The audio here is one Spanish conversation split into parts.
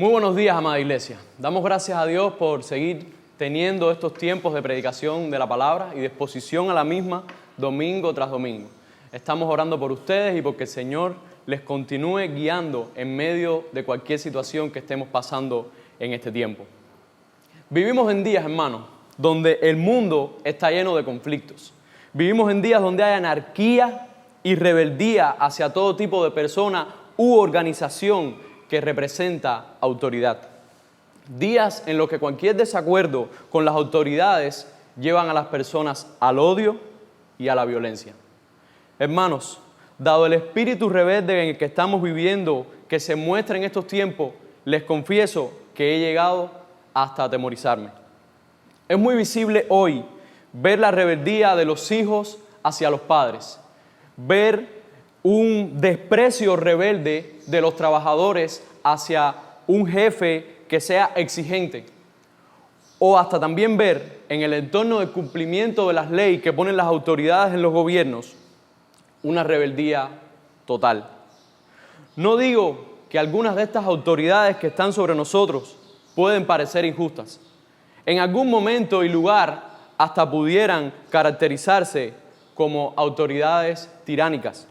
Muy buenos días, amada iglesia. Damos gracias a Dios por seguir teniendo estos tiempos de predicación de la palabra y de exposición a la misma domingo tras domingo. Estamos orando por ustedes y porque el Señor les continúe guiando en medio de cualquier situación que estemos pasando en este tiempo. Vivimos en días, hermanos, donde el mundo está lleno de conflictos. Vivimos en días donde hay anarquía y rebeldía hacia todo tipo de persona u organización que representa autoridad. Días en los que cualquier desacuerdo con las autoridades llevan a las personas al odio y a la violencia. Hermanos, dado el espíritu rebelde en el que estamos viviendo, que se muestra en estos tiempos, les confieso que he llegado hasta atemorizarme. Es muy visible hoy ver la rebeldía de los hijos hacia los padres, ver un desprecio rebelde de los trabajadores hacia un jefe que sea exigente, o hasta también ver en el entorno del cumplimiento de las leyes que ponen las autoridades en los gobiernos una rebeldía total. No digo que algunas de estas autoridades que están sobre nosotros pueden parecer injustas. En algún momento y lugar hasta pudieran caracterizarse como autoridades tiránicas.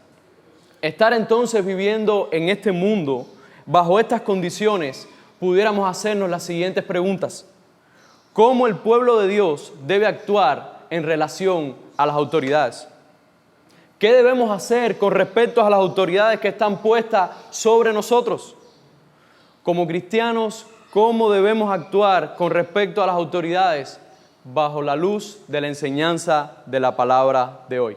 Estar entonces viviendo en este mundo, bajo estas condiciones, pudiéramos hacernos las siguientes preguntas. ¿Cómo el pueblo de Dios debe actuar en relación a las autoridades? ¿Qué debemos hacer con respecto a las autoridades que están puestas sobre nosotros? Como cristianos, ¿cómo debemos actuar con respecto a las autoridades bajo la luz de la enseñanza de la palabra de hoy?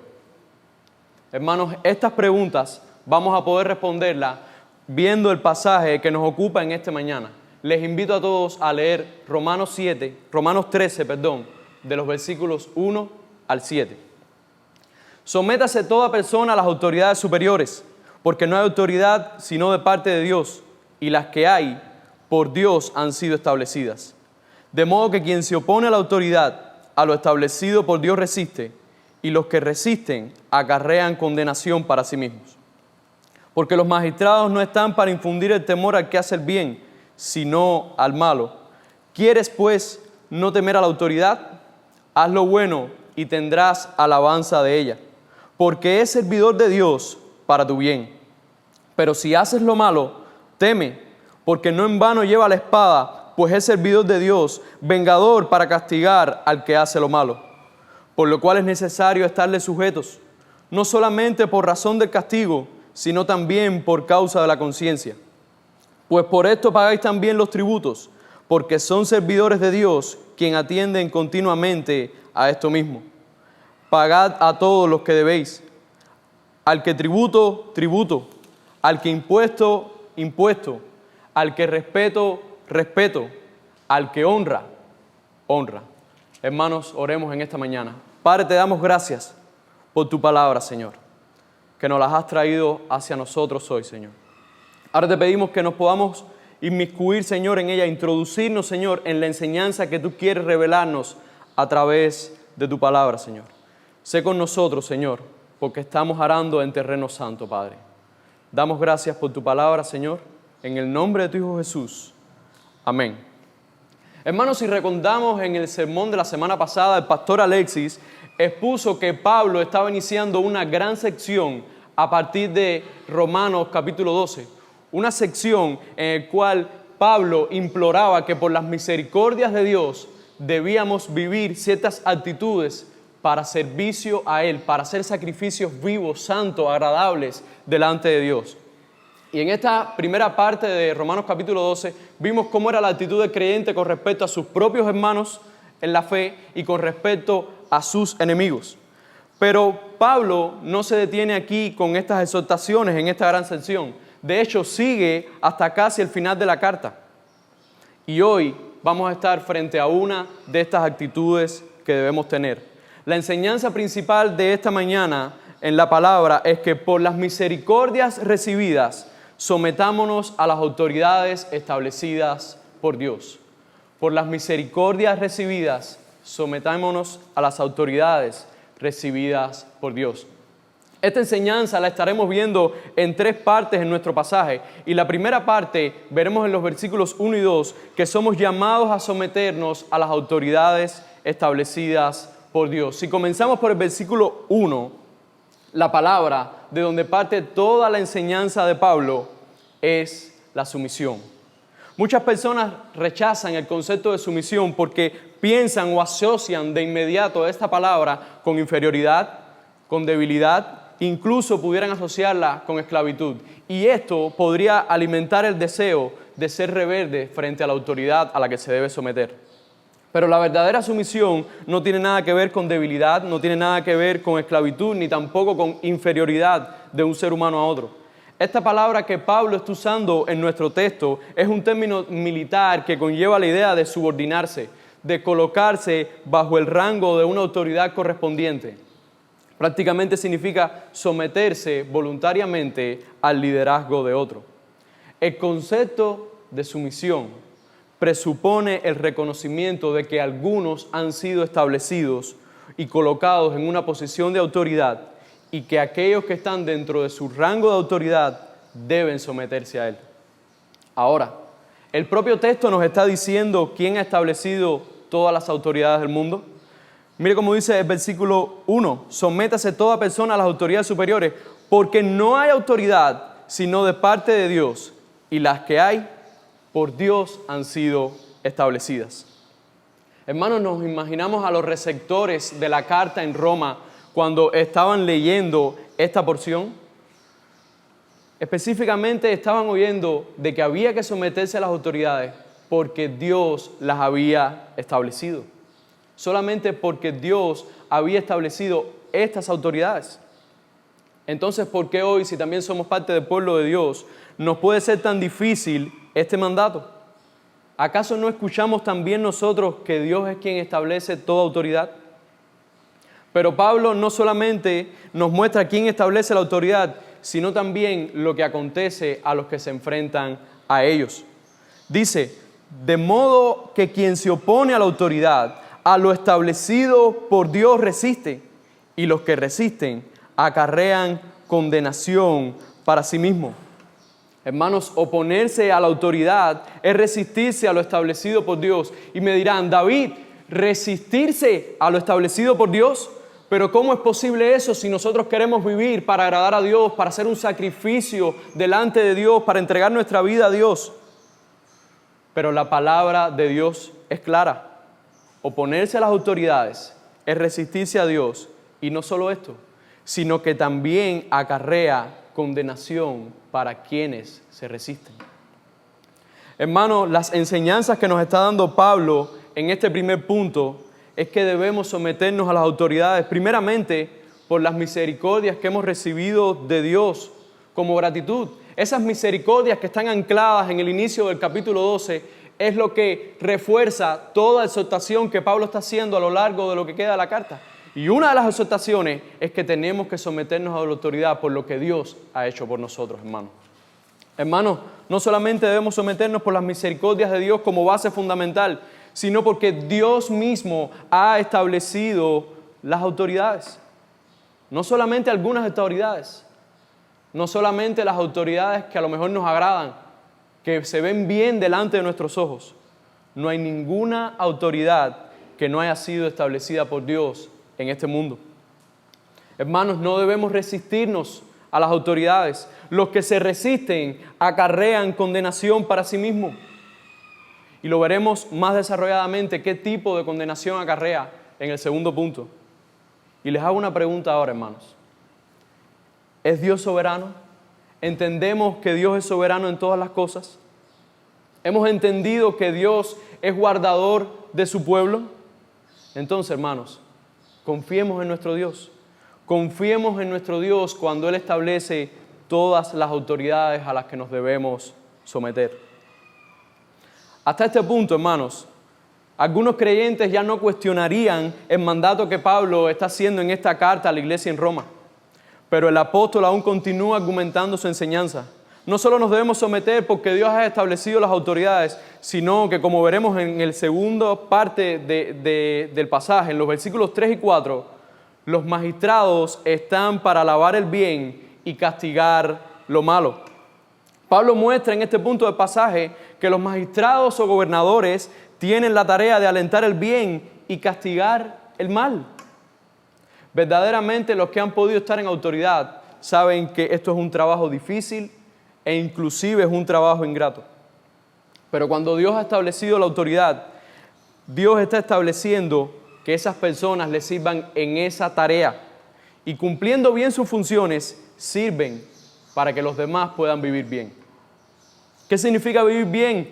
Hermanos, estas preguntas vamos a poder responderlas viendo el pasaje que nos ocupa en esta mañana. Les invito a todos a leer Romanos 13, de los versículos 1 al 7. Sométase toda persona a las autoridades superiores, porque no hay autoridad sino de parte de Dios, y las que hay por Dios han sido establecidas. De modo que quien se opone a la autoridad, a lo establecido por Dios resiste, y los que resisten acarrean condenación para sí mismos. Porque los magistrados no están para infundir el temor al que hace el bien, sino al malo. ¿Quieres, pues, no temer a la autoridad? Haz lo bueno y tendrás alabanza de ella, porque es servidor de Dios para tu bien. Pero si haces lo malo, teme, porque no en vano lleva la espada, pues es servidor de Dios, vengador para castigar al que hace lo malo. Por lo cual es necesario estarle sujetos, no solamente por razón del castigo, sino también por causa de la conciencia. Pues por esto pagáis también los tributos, porque son servidores de Dios, quien atienden continuamente a esto mismo. Pagad a todos los que debéis, al que tributo, tributo, al que impuesto, impuesto, al que respeto, respeto, al que honra, honra. Hermanos, oremos en esta mañana. Padre, te damos gracias por tu palabra, Señor, que nos las has traído hacia nosotros hoy, Señor. Ahora te pedimos que nos podamos inmiscuir, Señor, en ella, introducirnos, Señor, en la enseñanza que tú quieres revelarnos a través de tu palabra, Señor. Sé con nosotros, Señor, porque estamos arando en terreno santo, Padre. Damos gracias por tu palabra, Señor, en el nombre de tu Hijo Jesús. Amén. Hermanos, si recordamos en el sermón de la semana pasada, el pastor Alexis expuso que Pablo estaba iniciando una gran sección a partir de Romanos capítulo 12. Una sección en la cual Pablo imploraba que por las misericordias de Dios debíamos vivir ciertas actitudes para servicio a Él, para hacer sacrificios vivos, santos, agradables delante de Dios. Y en esta primera parte de Romanos capítulo 12 vimos cómo era la actitud del creyente con respecto a sus propios hermanos en la fe y con respecto a sus enemigos. Pero Pablo no se detiene aquí con estas exhortaciones en esta gran sección. De hecho, sigue hasta casi el final de la carta. Y hoy vamos a estar frente a una de estas actitudes que debemos tener. La enseñanza principal de esta mañana en la palabra es que por las misericordias recibidas, sometámonos a las autoridades establecidas por Dios. Por las misericordias recibidas, sometámonos a las autoridades recibidas por Dios. Esta enseñanza la estaremos viendo en 3 partes en nuestro pasaje. Y la primera parte veremos en los versículos 1 y 2 que somos llamados a someternos a las autoridades establecidas por Dios. Si comenzamos por el versículo 1, la palabra de donde parte toda la enseñanza de Pablo es la sumisión. Muchas personas rechazan el concepto de sumisión porque piensan o asocian de inmediato esta palabra con inferioridad, con debilidad, incluso pudieran asociarla con esclavitud. Y esto podría alimentar el deseo de ser rebelde frente a la autoridad a la que se debe someter. Pero la verdadera sumisión no tiene nada que ver con debilidad, no tiene nada que ver con esclavitud, ni tampoco con inferioridad de un ser humano a otro. Esta palabra que Pablo está usando en nuestro texto es un término militar que conlleva la idea de subordinarse, de colocarse bajo el rango de una autoridad correspondiente. Prácticamente significa someterse voluntariamente al liderazgo de otro. El concepto de sumisión presupone el reconocimiento de que algunos han sido establecidos y colocados en una posición de autoridad y que aquellos que están dentro de su rango de autoridad deben someterse a él. Ahora, el propio texto nos está diciendo quién ha establecido todas las autoridades del mundo. Mire cómo dice el versículo 1, sométase toda persona a las autoridades superiores, porque no hay autoridad sino de parte de Dios, y las que hay por Dios han sido establecidas. Hermanos, nos imaginamos a los receptores de la carta en Roma cuando estaban leyendo esta porción. Específicamente estaban oyendo de que había que someterse a las autoridades porque Dios las había establecido. Solamente porque Dios había establecido estas autoridades. Entonces, ¿por qué hoy, si también somos parte del pueblo de Dios, nos puede ser tan difícil este mandato? ¿Acaso no escuchamos también nosotros que Dios es quien establece toda autoridad? Pero Pablo no solamente nos muestra quién establece la autoridad, sino también lo que acontece a los que se enfrentan a ellos. Dice, de modo que quien se opone a la autoridad, a lo establecido por Dios resiste, y los que resisten acarrean condenación para sí mismos. Hermanos, oponerse a la autoridad es resistirse a lo establecido por Dios. Y me dirán, David, ¿resistirse a lo establecido por Dios? Pero ¿cómo es posible eso si nosotros queremos vivir para agradar a Dios, para hacer un sacrificio delante de Dios, para entregar nuestra vida a Dios? Pero la palabra de Dios es clara. Oponerse a las autoridades es resistirse a Dios. Y no solo esto, sino que también acarrea condenación para quienes se resisten. Hermanos, las enseñanzas que nos está dando Pablo en este primer punto es que debemos someternos a las autoridades, primeramente por las misericordias que hemos recibido de Dios como gratitud. Esas misericordias que están ancladas en el inicio del capítulo 12 es lo que refuerza toda exhortación que Pablo está haciendo a lo largo de lo que queda de la carta. Y una de las exhortaciones es que tenemos que someternos a la autoridad por lo que Dios ha hecho por nosotros, hermanos. Hermanos, no solamente debemos someternos por las misericordias de Dios como base fundamental, sino porque Dios mismo ha establecido las autoridades. No solamente algunas autoridades, no solamente las autoridades que a lo mejor nos agradan, que se ven bien delante de nuestros ojos. No hay ninguna autoridad que no haya sido establecida por Dios en este mundo. Hermanos, no debemos resistirnos a las autoridades. Los que se resisten acarrean condenación para sí mismos. Y lo veremos más desarrolladamente qué tipo de condenación acarrea en el segundo punto. Y les hago una pregunta ahora, hermanos. ¿Es Dios soberano? ¿Entendemos que Dios es soberano en todas las cosas? ¿Hemos entendido que Dios es guardador de su pueblo? Entonces, hermanos, confiemos en nuestro Dios. Confiemos en nuestro Dios cuando Él establece todas las autoridades a las que nos debemos someter. Hasta este punto, hermanos, algunos creyentes ya no cuestionarían el mandato que Pablo está haciendo en esta carta a la iglesia en Roma. Pero el apóstol aún continúa argumentando su enseñanza. No solo nos debemos someter porque Dios ha establecido las autoridades, sino que, como veremos en la segunda parte del pasaje, en los versículos 3 y 4, Los magistrados están para alabar el bien y castigar lo malo. Pablo muestra en este punto del pasaje que los magistrados o gobernadores tienen la tarea de alentar el bien y castigar el mal. Verdaderamente los que han podido estar en autoridad saben que esto es un trabajo difícil e inclusive es un trabajo ingrato. Pero cuando Dios ha establecido la autoridad, Dios está estableciendo que esas personas le sirvan en esa tarea y cumpliendo bien sus funciones, sirven para que los demás puedan vivir bien. ¿Qué significa vivir bien?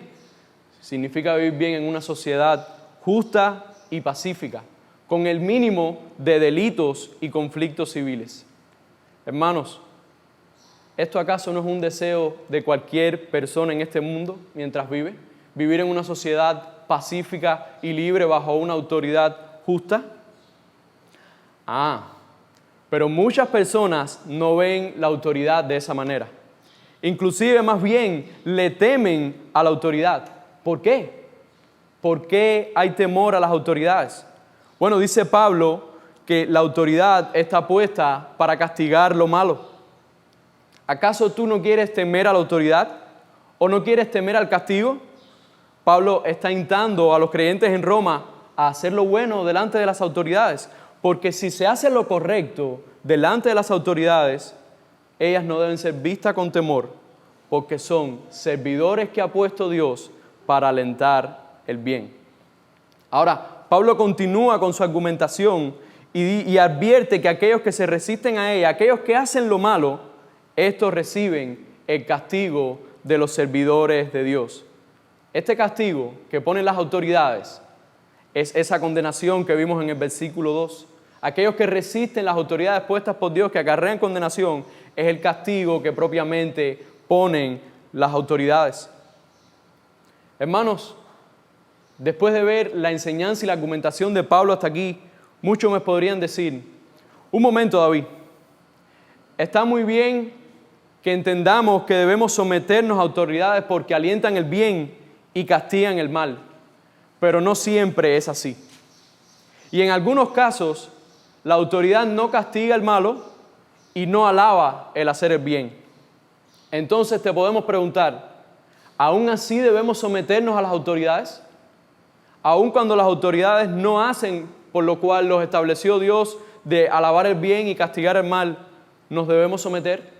Significa vivir bien en una sociedad justa y pacífica, con el mínimo de delitos y conflictos civiles. Hermanos, ¿esto acaso no es un deseo de cualquier persona en este mundo mientras vive? ¿Vivir en una sociedad pacífica y libre bajo una autoridad justa? Pero muchas personas no ven la autoridad de esa manera. Inclusive más bien le temen a la autoridad. ¿Por qué? ¿Por qué hay temor a las autoridades? Bueno, dice Pablo que la autoridad está puesta para castigar lo malo. ¿Acaso tú no quieres temer a la autoridad o no quieres temer al castigo? Pablo está instando a los creyentes en Roma a hacer lo bueno delante de las autoridades, porque si se hace lo correcto delante de las autoridades, ellas no deben ser vistas con temor, porque son servidores que ha puesto Dios para alentar el bien. Ahora, Pablo continúa con su argumentación y advierte que aquellos que se resisten a ella, aquellos que hacen lo malo, estos reciben el castigo de los servidores de Dios. Este castigo que ponen las autoridades es esa condenación que vimos en el versículo 2. Aquellos que resisten las autoridades puestas por Dios, que acarrean condenación, es el castigo que propiamente ponen las autoridades. Hermanos, después de ver la enseñanza y la argumentación de Pablo hasta aquí, muchos me podrían decir, un momento, David, está muy bien que entendamos que debemos someternos a autoridades porque alientan el bien y castigan el mal, pero no siempre es así. Y en algunos casos, la autoridad no castiga el malo y no alaba el hacer el bien. Entonces te podemos preguntar, ¿aún así debemos someternos a las autoridades? Aún cuando las autoridades no hacen por lo cual los estableció Dios de alabar el bien y castigar el mal, ¿nos debemos someter?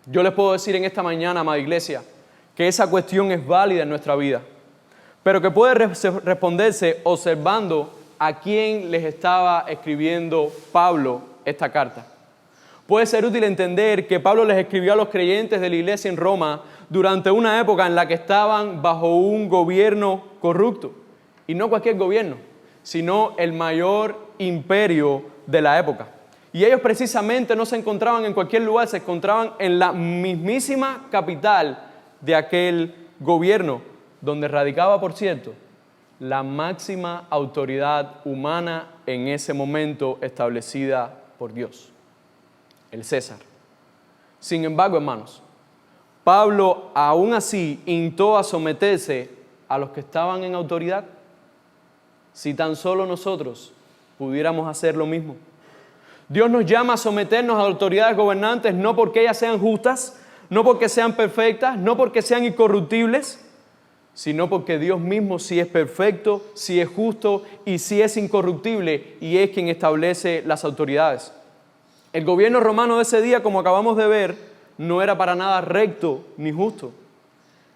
Yo les puedo decir en esta mañana, amada iglesia, que esa cuestión es válida en nuestra vida, pero que puede responderse observando a quién les estaba escribiendo Pablo esta carta. Puede ser útil entender que Pablo les escribió a los creyentes de la iglesia en Roma durante una época en la que estaban bajo un gobierno corrupto. Y no cualquier gobierno, sino el mayor imperio de la época. Y ellos precisamente no se encontraban en cualquier lugar, se encontraban en la mismísima capital de aquel gobierno, donde radicaba, por cierto, la máxima autoridad humana en ese momento establecida por Dios, el César. Sin embargo, hermanos, Pablo aún así instó a someterse a los que estaban en autoridad. Si tan solo nosotros pudiéramos hacer lo mismo. Dios nos llama a someternos a autoridades gobernantes no porque ellas sean justas, no porque sean perfectas, no porque sean incorruptibles, sino porque Dios mismo sí es perfecto, sí es justo y sí es incorruptible y es quien establece las autoridades. El gobierno romano de ese día, como acabamos de ver, no era para nada recto ni justo,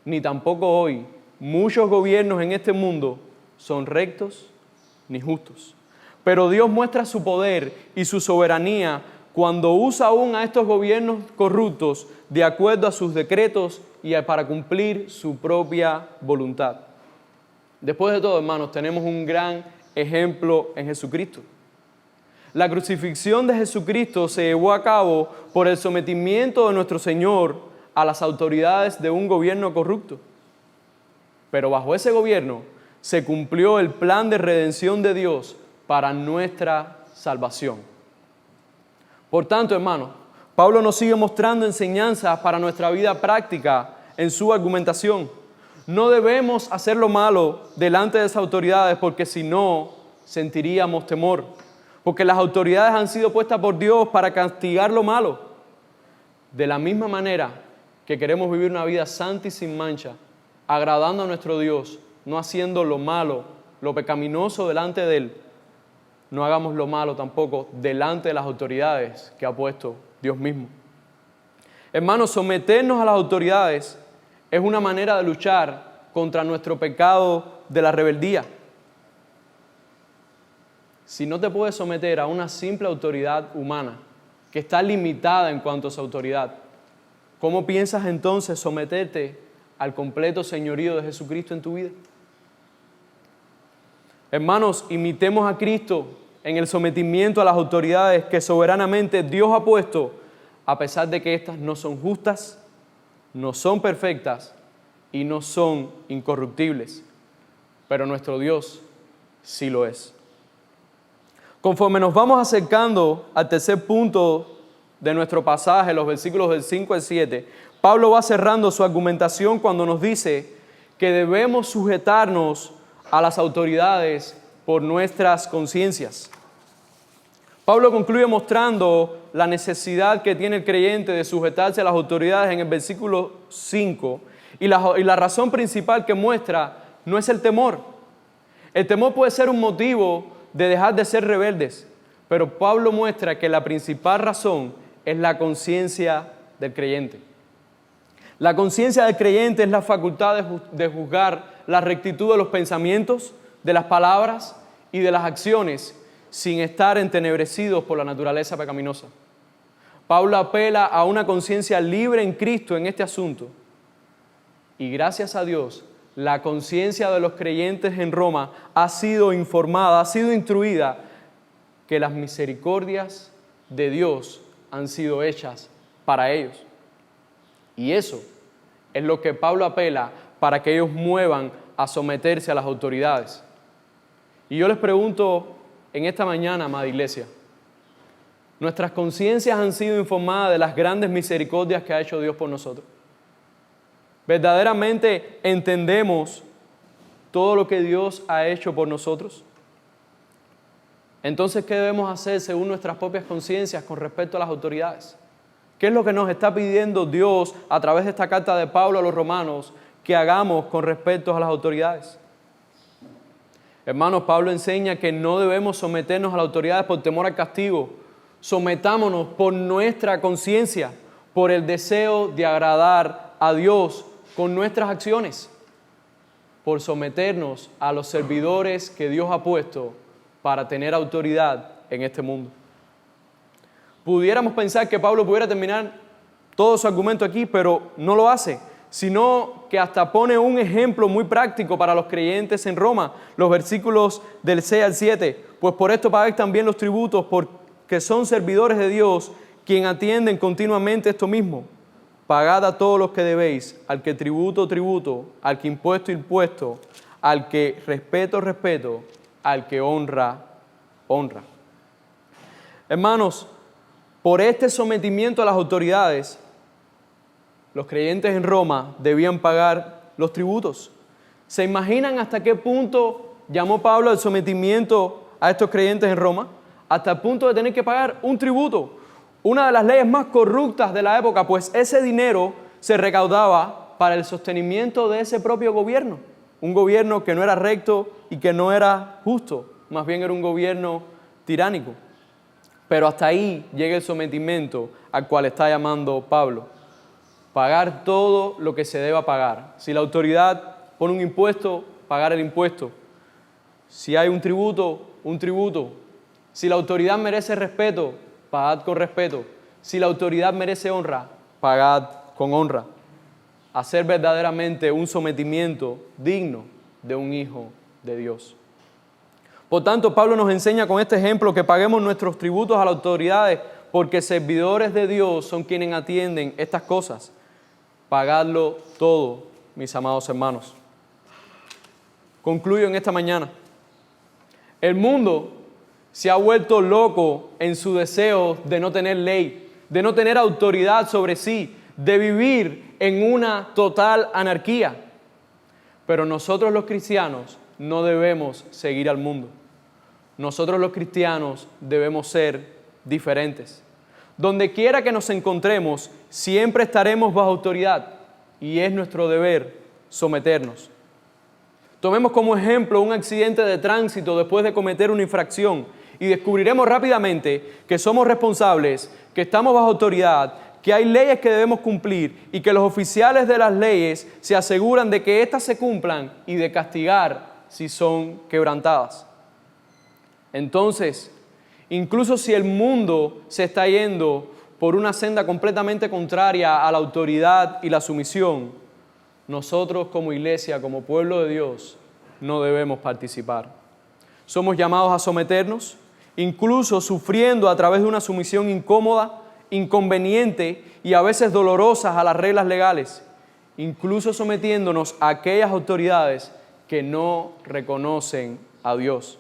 ni tampoco hoy. Muchos gobiernos en este mundo son rectos ni justos. Pero Dios muestra su poder y su soberanía cuando usa aún a estos gobiernos corruptos de acuerdo a sus decretos y para cumplir su propia voluntad. Después de todo, hermanos, tenemos un gran ejemplo en Jesucristo. La crucifixión de Jesucristo se llevó a cabo por el sometimiento de nuestro Señor a las autoridades de un gobierno corrupto. Pero bajo ese gobierno se cumplió el plan de redención de Dios para nuestra salvación. Por tanto, hermanos, Pablo nos sigue mostrando enseñanzas para nuestra vida práctica en su argumentación. No debemos hacer lo malo delante de esas autoridades porque si no, sentiríamos temor. porque las autoridades han sido puestas por Dios para castigar lo malo. De la misma manera que queremos vivir una vida santa y sin mancha, agradando a nuestro Dios, no haciendo lo malo, lo pecaminoso delante de Él, no hagamos lo malo tampoco delante de las autoridades que ha puesto Dios mismo. Hermanos, someternos a las autoridades es una manera de luchar contra nuestro pecado de la rebeldía. Si no te puedes someter a una simple autoridad humana, que está limitada en cuanto a su autoridad, ¿cómo piensas entonces someterte al completo señorío de Jesucristo en tu vida? Hermanos, imitemos a Cristo en el sometimiento a las autoridades que soberanamente Dios ha puesto, a pesar de que éstas no son justas, no son perfectas y no son incorruptibles. Pero nuestro Dios sí lo es. Conforme nos vamos acercando al tercer punto de nuestro pasaje, los versículos del 5 al 7, Pablo va cerrando su argumentación cuando nos dice que debemos sujetarnos a las autoridades por nuestras conciencias. Pablo concluye mostrando la necesidad que tiene el creyente de sujetarse a las autoridades en el versículo 5, y la razón principal que muestra no es el temor. El temor puede ser un motivo de dejar de ser rebeldes, pero Pablo muestra que la principal razón es la conciencia del creyente. La conciencia del creyente es la facultad de juzgar la rectitud de los pensamientos, de las palabras y de las acciones sin estar entenebrecidos por la naturaleza pecaminosa. Pablo apela a una conciencia libre en Cristo en este asunto. Y gracias a Dios, la conciencia de los creyentes en Roma ha sido informada, ha sido instruida que las misericordias de Dios han sido hechas para ellos. Y eso es lo que Pablo apela para que ellos muevan a someterse a las autoridades. Y yo les pregunto en esta mañana, amada iglesia, ¿nuestras conciencias han sido informadas de las grandes misericordias que ha hecho Dios por nosotros? ¿Verdaderamente entendemos todo lo que Dios ha hecho por nosotros? Entonces, ¿qué debemos hacer según nuestras propias conciencias con respecto a las autoridades? ¿Qué es lo que nos está pidiendo Dios a través de esta carta de Pablo a los romanos que hagamos con respecto a las autoridades? Hermanos, Pablo enseña que no debemos someternos a las autoridades por temor al castigo. Sometámonos por nuestra conciencia, por el deseo de agradar a Dios con nuestras acciones, por someternos a los servidores que Dios ha puesto para tener autoridad en este mundo. Pudiéramos pensar que Pablo pudiera terminar todo su argumento aquí, pero no lo hace, sino que hasta pone un ejemplo muy práctico para los creyentes en Roma, los versículos del 6 al 7. Pues por esto pagáis también los tributos, porque son servidores de Dios, quien atienden continuamente esto mismo. Pagad a todos los que debéis, al que tributo, tributo, al que impuesto, impuesto, al que respeto, respeto, al que honra, honra. Hermanos, por este sometimiento a las autoridades, los creyentes en Roma debían pagar los tributos. ¿Se imaginan hasta qué punto llamó Pablo al sometimiento a estos creyentes en Roma? Hasta el punto de tener que pagar un tributo. Una de las leyes más corruptas de la época, pues ese dinero se recaudaba para el sostenimiento de ese propio gobierno. Un gobierno que no era recto y que no era justo, más bien era un gobierno tiránico. Pero hasta ahí llega el sometimiento al cual está llamando Pablo. Pagar todo lo que se deba pagar. Si la autoridad pone un impuesto, pagar el impuesto. Si hay un tributo, un tributo. Si la autoridad merece respeto, pagad con respeto. Si la autoridad merece honra, pagad con honra. Hacer verdaderamente un sometimiento digno de un hijo de Dios. Por tanto, Pablo nos enseña con este ejemplo que paguemos nuestros tributos a las autoridades, porque servidores de Dios son quienes atienden estas cosas. Pagadlo todo, mis amados hermanos. Concluyo en esta mañana. El mundo se ha vuelto loco en su deseo de no tener ley, de no tener autoridad sobre sí, de vivir en una total anarquía. Pero nosotros los cristianos no debemos seguir al mundo. nosotros los cristianos debemos ser diferentes. Donde quiera que nos encontremos, siempre estaremos bajo autoridad y es nuestro deber someternos. Tomemos como ejemplo un accidente de tránsito después de cometer una infracción y descubriremos rápidamente que somos responsables, que estamos bajo autoridad, que hay leyes que debemos cumplir y que los oficiales de las leyes se aseguran de que éstas se cumplan y de castigar si son quebrantadas. Entonces, incluso si el mundo se está yendo por una senda completamente contraria a la autoridad y la sumisión, nosotros como iglesia, como pueblo de Dios, no debemos participar. Somos llamados a someternos, incluso sufriendo a través de una sumisión incómoda, inconveniente y a veces dolorosas a las reglas legales, incluso sometiéndonos a aquellas autoridades que no reconocen a Dios.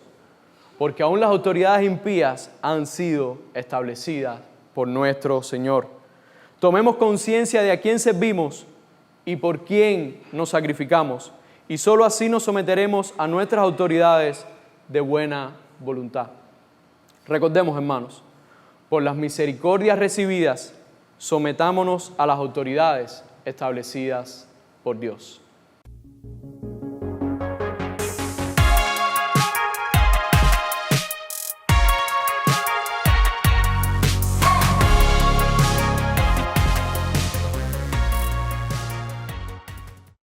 Porque aún las autoridades impías han sido establecidas por nuestro Señor. Tomemos conciencia de a quién servimos y por quién nos sacrificamos, y solo así nos someteremos a nuestras autoridades de buena voluntad. Recordemos, hermanos, por las misericordias recibidas, sometámonos a las autoridades establecidas por Dios.